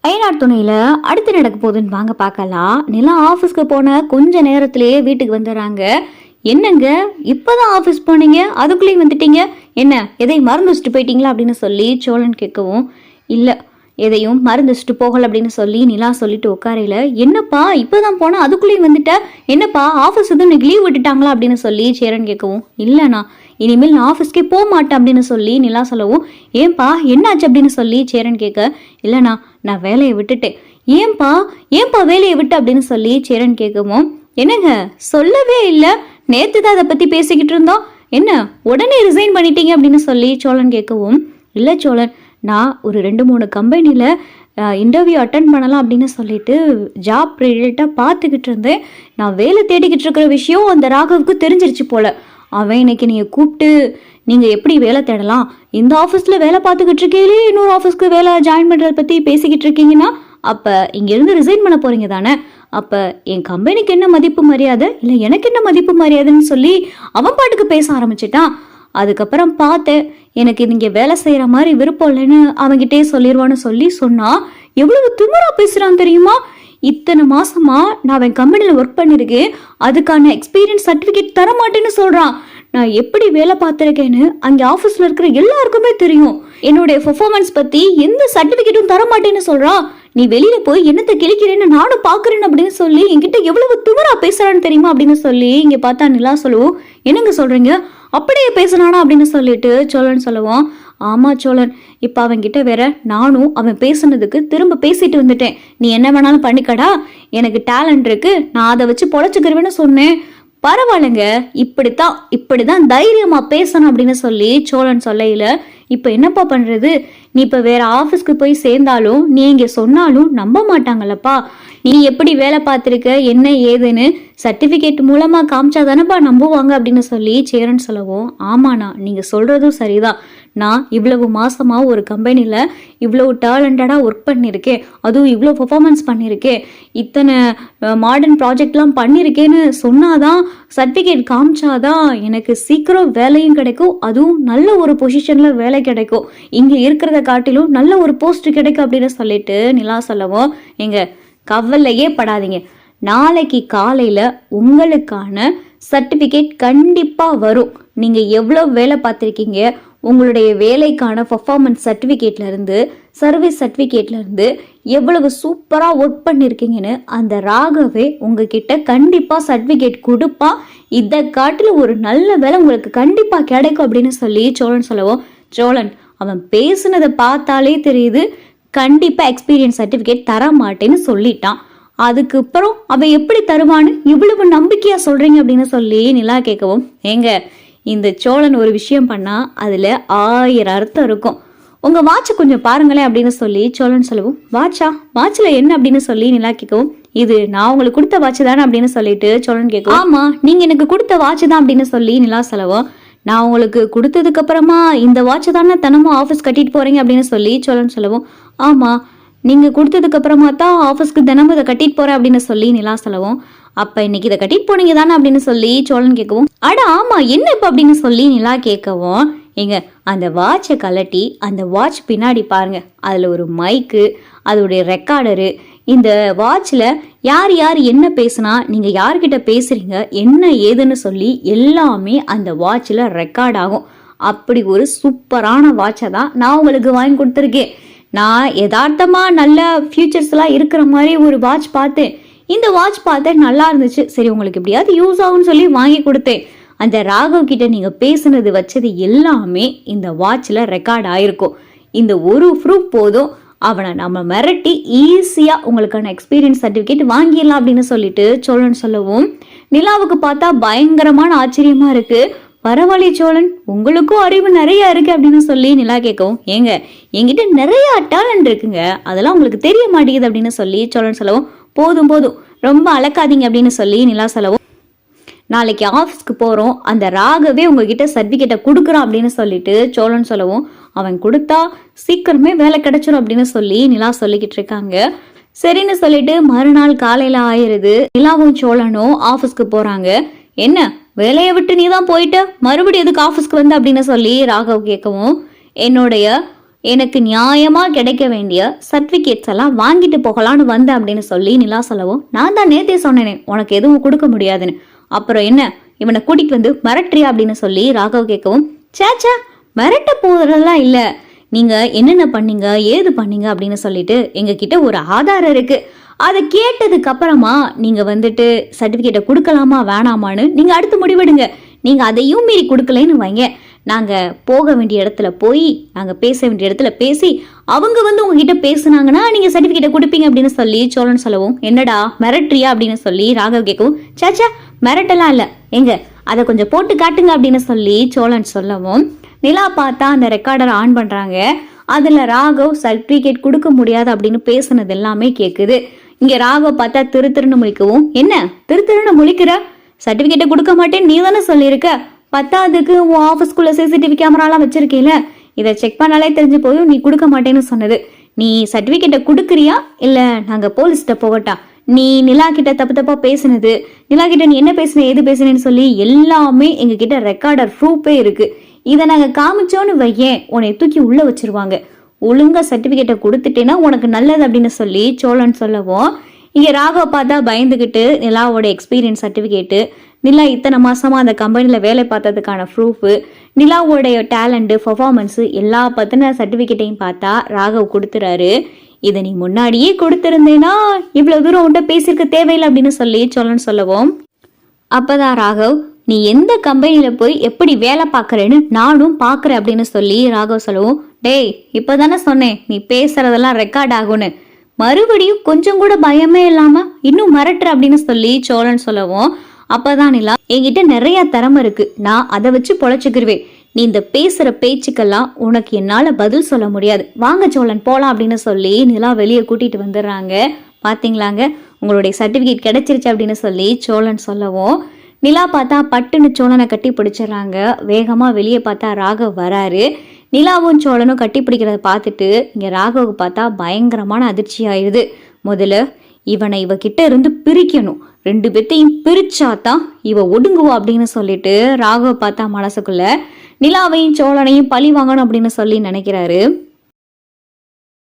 அயனார் துணையில அடுத்து நடக்க போகுதுன்னு வாங்க பார்க்கலாம். நிலா ஆஃபீஸ்க்கு போன கொஞ்ச நேரத்திலேயே வீட்டுக்கு வந்துடுறாங்க. என்னங்க இப்பதான் ஆஃபீஸ் போனீங்க, அதுக்குள்ளேயும் வந்துட்டீங்க, என்ன எதையும் மறந்து வச்சுட்டு போயிட்டீங்களா அப்படின்னு சொல்லி சோழன் கேட்கவும், இல்லை எதையும் மறந்து வச்சுட்டு போகல அப்படின்னு சொல்லி நிலா சொல்லிட்டு உட்காரையில, என்னப்பா இப்பதான் போனா அதுக்குள்ளேயும் வந்துட்ட, என்னப்பா ஆஃபீஸ் எதுவும் இன்னைக்கு லீவ் விட்டுட்டாங்களா அப்படின்னு சொல்லி சேரன் கேட்கவும், இல்லைண்ணா இனிமேல் நான் ஆஃபீஸ்க்கே போக மாட்டேன் அப்படின்னு சொல்லி நிலா சொல்லவும், ஏன்பா என்னாச்சு அப்படின்னு சொல்லி சேரன் கேட்க, இல்லைண்ணா நான் வேலையை விட்டுட்டேன். ஏன்பா ஏன்பா வேலையை விட்டு அப்படின்னு சொல்லி சேரன் கேட்கவும், என்னங்க சொல்லவே இல்லை, நேற்று தான் அதை பற்றி பேசிக்கிட்டு இருந்தோம், என்ன உடனே ரிசைன் பண்ணிட்டீங்க அப்படின்னு சொல்லி சோழன் கேட்கவும், இல்லை சோழன் நான் ஒரு 2-3 கம்பெனியில் இன்டர்வியூ அட்டன் பண்ணலாம் அப்படின்னு சொல்லிட்டு ஜாப் ரிலேட்டாக பார்த்துக்கிட்டு இருந்தேன். நான் வேலை தேடிக்கிட்டு இருக்கிற விஷயம் அந்த ராகவுக்கு தெரிஞ்சிருச்சு போல. அவன் இன்னைக்கு நீங்கள் கூப்பிட்டு நீங்கள் எப்படி வேலை தேடலாம், இந்த ஆஃபீஸில் வேலை பார்த்துக்கிட்டு இருக்கீங்களே இன்னொரு ஆஃபீஸ்க்கு வேலை ஜாயின் பண்ணுறதை பற்றி பேசிக்கிட்டு இருக்கீங்கன்னா அப்போ இங்கேருந்து ரிசைன் பண்ண போகிறீங்க தானே, அப்போ என் கம்பெனிக்கு என்ன மதிப்பு மரியாதை, இல்லை எனக்கு என்ன மதிப்பு மரியாதைன்னு சொல்லி அவன் பாட்டுக்கு பேச ஆரம்பிச்சிட்டான். அதுக்கப்புறம் பார்த்தேன் எனக்கு இங்கே வேலை செய்கிற மாதிரி விருப்பம் இல்லைன்னு அவன்கிட்டே சொல்லிடுவான்னு சொல்லி சொன்னால் எவ்வளவு திமிரா பேசுகிறான் தெரியுமா. இத்தனை மாசமா நான் அவன் கம்பெனியில் ஒர்க் பண்ணியிருக்கேன், அதுக்கான எக்ஸ்பீரியன்ஸ் சர்டிஃபிகேட் தர மாட்டேன்னு சொல்கிறான். நான் எப்படி வேலை பார்த்துருக்கேன்னு அங்கே ஆஃபீஸில் இருக்கிற எல்லாருக்குமே தெரியும். என்னுடைய பெர்ஃபார்மன்ஸ் பற்றி எந்த சர்டிஃபிகேட்டும் தர மாட்டேன்னு சொல்கிறான். நீ வெளியில போய் என்னத்தை கிழிக்கிறேன்னு நானும் பார்க்குறேன்னு அப்படின்னு சொல்லி என்கிட்ட எவ்வளவு திமிரா பேசுறான்னு தெரியுமா அப்படின்னு சொல்லி இங்கே பார்த்தா நிலா சொல்லுவோம், என்னங்க சொல்கிறீங்க அப்படியே பேசுனானா அப்படின்னு சொல்லிட்டு சோழன் சொல்லுவோம், ஆமாம் சோழன் இப்போ அவன்கிட்ட வேற நானும் அவன் பேசுனதுக்கு திரும்ப பேசிட்டு வந்துட்டேன். நீ என்ன வேணாலும் பண்ணிக்கடா, எனக்கு டேலண்ட் இருக்கு, நான் அதை வச்சு பொழைச்சிக்கிறவேன்னு சொன்னேன். பரவாயில்லைங்க, இப்படிதான் தைரியமா பேசணும் அப்படின்னு சொல்லி சோழன் சொல்லையில, இப்போ என்னப்பா பண்றது, நீ இப்போ வேற ஆஃபீஸ்க்கு போய் சேர்ந்தாலும் நீ இங்கே சொன்னாலும் நம்ப மாட்டாங்கல்லப்பா. நீ எப்படி வேலை பார்த்துருக்க என்ன ஏதுன்னு சர்டிஃபிகேட் மூலமா காமிச்சா தானேப்பா நம்புவாங்க அப்படின்னு சொல்லி சேரன் சொல்லவும், ஆமாண்ணா நீங்க சொல்றதும் சரிதான், நான் இவ்வளவு மாசமா ஒரு கம்பெனியில் இவ்வளவு டேலண்டடாக ஒர்க் பண்ணியிருக்கேன், அதுவும் இவ்வளோ பர்ஃபார்மன்ஸ் பண்ணியிருக்கேன், இத்தனை மாடர்ன் ப்ராஜெக்ட்லாம் பண்ணியிருக்கேன்னு சொன்னாதான் சர்டிஃபிகேட் காமிச்சாதான் எனக்கு சீக்கிரம் வேலையும் கிடைக்கும், அதுவும் நல்ல ஒரு பொசிஷனில் வேலை கிடைக்கும், இங்கே இருக்கிறத காட்டிலும் நல்ல ஒரு போஸ்ட் கிடைக்கும் அப்படின்னு சொல்லிட்டு நிலா சொல்லவும், எங்க கவலையே படாதீங்க, நாளைக்கு காலையில் உங்களுக்கான சர்டிஃபிகேட் கண்டிப்பாக வரும். நீங்கள் எவ்வளோ வேலை பார்த்துருக்கீங்க, உங்களுடைய வேலைக்கான பர்ஃபார்மன்ஸ் சர்டிஃபிகேட்லேருந்து சர்வீஸ் சர்டிஃபிகேட்லேருந்து எவ்வளவு சூப்பராக ஒர்க் பண்ணியிருக்கீங்கன்னு அந்த ராகவே உங்ககிட்ட கண்டிப்பாக சர்டிஃபிகேட் கொடுப்பா, இதை காட்டில் ஒரு நல்ல வேலை உங்களுக்கு கண்டிப்பாக கிடைக்கும் அப்படின்னு சொல்லி சோழன் சொல்லவும், சோழன் அவன் பேசுனதை பார்த்தாலே தெரியுது கண்டிப்பாக எக்ஸ்பீரியன்ஸ் சர்டிஃபிகேட் தர மாட்டேன்னு சொல்லிட்டான், அதுக்கப்புறம் அவன் எப்படி தருவான்னு இவ்வளவு நம்பிக்கையா சொல்றீங்க அப்படின்னு சொல்லி நிலா கேட்கவும், ஏங்க இந்த சோழன் ஒரு விஷயம் பண்ணா அதுல 1000 அர்த்தம் இருக்கும், உங்க வாட்சை கொஞ்சம் பாருங்களேன் அப்படின்னு சொல்லி சோழன் சொல்லவும், வாட்ச்ல என்ன அப்படின்னு சொல்லி நிலா கேட்கவும், இது நான் உங்களுக்கு கொடுத்த வாட்ச் தானே அப்படின்னு சொல்லிட்டு சோழன் கேட்கவும், ஆமா நீங்க எனக்கு கொடுத்த வாட்ச் தான் அப்படின்னு சொல்லி நிலா சொல்லவும், நான் உங்களுக்கு கொடுத்ததுக்கு அப்புறமா இந்த வாட்சை தானே தினமும் ஆஃபீஸ் கட்டிட்டு போறீங்க அப்படின்னு சொல்லி சோழன் சொல்லவும், ஆமா நீங்க கொடுத்ததுக்கு அப்புறமா தான் ஆஃபீஸ்க்கு தினமும் இதை கட்டிட்டு போறேன் அப்படின்னு சொல்லி நிலா சொல்லவும், அப்ப இன்னைக்கு இதை கட்டிட்டு போனீங்க தானே அப்படின்னு சொல்லி சோழன் கேட்கவும், அட ஆமா என்ன இப்ப அப்படின்னு சொல்லி நிலா கேட்கவும், ஏங்க அந்த வாட்சை கலட்டி அந்த வாட்ச் பின்னாடி பாருங்க, அதுல ஒரு மைக்கு, அதோடைய ரெக்கார்டரு, இந்த வாட்ச்ல யார் யார் என்ன பேசுனா, நீங்க யார்கிட்ட பேசுறீங்க என்ன ஏதுன்னு சொல்லி எல்லாமே அந்த வாட்ச்ல ரெக்கார்ட் ஆகும். அப்படி ஒரு சூப்பரான வாட்சை தான் நான் உங்களுக்கு வாங்கி கொடுத்துருக்கேன். நான் யதார்த்தமா நல்ல ஃபியூச்சர்ஸ்லாம் இருக்கிற மாதிரி ஒரு வாட்ச் பார்த்தேன், இந்த வாட்ச் பார்த்தேன் நல்லா இருந்துச்சு, சரி உங்களுக்கு எப்படியாவது யூஸ் ஆகும்னு சொல்லி வாங்கி கொடுத்தேன். அந்த ராகவ் கிட்ட நீங்க பேசுனது வச்சது எல்லாமே இந்த வாட்ச்ல ரெக்கார்ட் ஆயிருக்கும். இந்த ஒரு ப்ரூஃப் போதும், அவனை நம்ம மிரட்டி ஈஸியா உங்களுக்கான எக்ஸ்பீரியன்ஸ் சர்டிஃபிகேட் வாங்கிடலாம் அப்படின்னு சொல்லிட்டு சோழன் சொல்லவும், நிலாவுக்கு பார்த்தா பயங்கரமான ஆச்சரியமா இருக்கு, பரவாயில்ல சோழன் உங்களுக்கும் அறிவு நிறைய இருக்கு அப்படின்னு சொல்லி நிலா கேட்கவும், ஏங்க என்கிட்ட நிறைய டேலண்ட் இருக்குங்க, அதெல்லாம் உங்களுக்கு தெரிய மாட்டேங்குது அப்படின்னு சொல்லி சோழன் சொல்லவும், போதும் ரொம்ப அழக்காதீங்க அப்படின்னு சொல்லி நிலா சொல்லவும், நாளைக்கு ஆஃபீஸ்க்கு போகிறோம், அந்த ராகவே உங்ககிட்ட சர்டிஃபிகேட்டை கொடுக்குறான் அப்படின்னு சொல்லிட்டு சோழன் சொல்லவும், அவன் கொடுத்தா சீக்கிரமே வேலை கிடைச்சிடும் அப்படின்னு சொல்லி நிலா சொல்லிக்கிட்டு இருக்காங்க. சரின்னு சொல்லிட்டு மறுநாள் காலையில் ஆயிடுது, நிலாவும் சோழனும் ஆஃபீஸ்க்கு போகிறாங்க. என்ன வேலையை விட்டு நீ தான் போயிட்டு மறுபடியும் எதுக்கு ஆஃபீஸ்க்கு வந்த அப்படின்னு சொல்லி ராகவ் கேட்கவும், என்னுடைய எனக்கு நியாயமா கிடைக்க வேண்டிய சர்டிபிகேட்ஸ் எல்லாம் வாங்கிட்டு போகலான்னு வந்தேன் அப்படின்னு சொல்லி நிலா சொல்லவும், நான் தான் நேத்தே சொன்னேனே உனக்கு எதுவும் கொடுக்க முடியாதுன்னு, அப்புறம் என்ன இவனை கூட்டிட்டு வந்து மிரட்டுறியா அப்படின்னு சொல்லி ராகவ் கேட்கவும், சேச்சா மிரட்ட போறதெல்லாம் இல்ல, நீங்க என்னென்ன பண்ணீங்க ஏது பண்ணீங்க அப்படின்னு சொல்லிட்டு எங்க கிட்ட ஒரு ஆதாரம் இருக்கு, அதை கேட்டதுக்கு அப்புறமா நீங்க வந்துட்டு சர்டிபிகேட்டை கொடுக்கலாமா வேணாமான்னு நீங்க அடுத்து முடிவெடுங்க. நீங்க அதையும் மீறி கொடுக்கலன்னு வைங்க, நாங்க போக வேண்டிய இடத்துல போய் நாங்க பேச வேண்டிய இடத்துல பேசி அவங்க வந்து உங்ககிட்ட பேசுனாங்கன்னா நீங்க சர்டிபிகேட்டை கொடுப்பீங்க அப்படின்னு சொல்லி சோழன் சொல்லவும், என்னடா மிரட்டுறியா அப்படின்னு சொல்லி ராகவ் கேட்கவும், சேச்சா மிரட்டலாம் இல்ல, எங்க அதை கொஞ்சம் போட்டு காட்டுங்க அப்படின்னு சொல்லி சோழன் சொல்லவும், நிலா பார்த்தா அந்த ரெக்கார்டர் ஆன் பண்றாங்க. அதுல ராகவ் சர்டிபிகேட் கொடுக்க முடியாது அப்படின்னு பேசுனது எல்லாமே கேக்குது. இங்க ராகவ் பார்த்தா திருன்னு முழிக்கவும், என்ன திருன்னு முழிக்கிற, சர்டிபிகேட்டை கொடுக்க மாட்டேன்னு நீ தானே சொல்லியிருக்க, பத்தாவதுக்கு உன் ஆஃபீஸ்க்குள்ள சிசிடிவி கேமராலாம் வச்சிருக்கீல, இதை செக் பண்ணாலே தெரிஞ்சு போயும் நீ கொடுக்க மாட்டேன்னு சொன்னது, நீ சர்டிபிகேட்டை கொடுக்குறியா இல்ல நாங்க போலீஸ்கிட்ட போகட்டா, நீ நிலா கிட்ட தப்பு தப்பா பேசுனது, நிலா கிட்ட நீ என்ன பேசுன ஏது பேசுனேன்னு சொல்லி எல்லாமே எங்க கிட்ட ரெக்கார்டர் ப்ரூஃபே இருக்கு, இதை நாங்க காமிச்சோன்னு வையேன் உன்னை தூக்கி உள்ள வச்சிருவாங்க, ஒழுங்கா சர்டிபிகேட்டை கொடுத்துட்டேன்னா உனக்கு நல்லது அப்படின்னு சொல்லி சோழன் சொல்லவும், இங்க ராகவ் பார்த்தா பயந்துகிட்டு நிலாவோட எக்ஸ்பீரியன்ஸ் சர்டிபிகேட்டு, நிலா இத்தனை மாசமா அந்த கம்பெனில வேலை பார்த்ததுக்கான ப்ரூஃபு, நிலாவோடைய டேலண்ட் பர்ஃபார்மன்ஸ் எல்லா பத்தின சர்டிபிகேட்டையும் பார்த்தா ராகவ் கொடுத்துறாரு. இதை நீ முன்னாடியே கொடுத்திருந்தேன்னா இவ்வளவு தூரம் உன்ட்ட பேசியிருக்க தேவையில்லை அப்படின்னு சொல்லி சோழன் சொல்லவும், அப்பதான் ராகவ், நீ எந்த கம்பெனியில போய் எப்படி வேலை பார்க்கறேன்னு நானும் பாக்குறேன் அப்படின்னு சொல்லி ராகவ் சொல்லவும், டேய் இப்பதானே சொன்னேன் நீ பேசுறதெல்லாம் ரெக்கார்ட் ஆகும்னு, மறுபடியும் கொஞ்சம் கூட பயமே இல்லாம இன்னும் மிரட்டுற அப்படின்னு சொல்லி சோழன் சொல்லவும், அப்பதான் நிலா, என்கிட்ட நிறைய திறமை இருக்கு, நான் அதை வச்சு பொழைச்சுக்கிருவேன், நீ இந்த பேசுற பேச்சுக்கெல்லாம் உனக்கு என்னால பதில் சொல்ல முடியாது, வாங்க சோழன் போலாம் அப்படின்னு சொல்லி நிலா வெளியே கூட்டிட்டு வந்துடுறாங்க. பாத்தீங்களாங்க உங்களுடைய சர்டிபிகேட் கிடைச்சிருச்சு அப்படின்னு சொல்லி சோழன் சொல்லவும், நிலா பார்த்தா பட்டுன்னு சோழனை கட்டி பிடிச்சிடறாங்க. வேகமா வெளியே பார்த்தா ராகவ் வராரு. நிலாவும் சோழனும் கட்டி பிடிக்கிறத பார்த்துட்டு இங்க ராகவுக்கு பார்த்தா பயங்கரமான அதிர்ச்சி ஆயிடுது. முதல்ல இவனை இவகிட்ட இருந்து பிரிக்கணும், ரெண்டு பேத்தையும் பிரிச்சாதான் இவ ஒடுங்குவா அப்படின்னு சொல்லிட்டு ராகவ் பார்த்தா மனசுக்குள்ள நிலாவையும் சோழனையும் பழி வாங்கணும் அப்படின்னு சொல்லி நினைக்கிறாரு.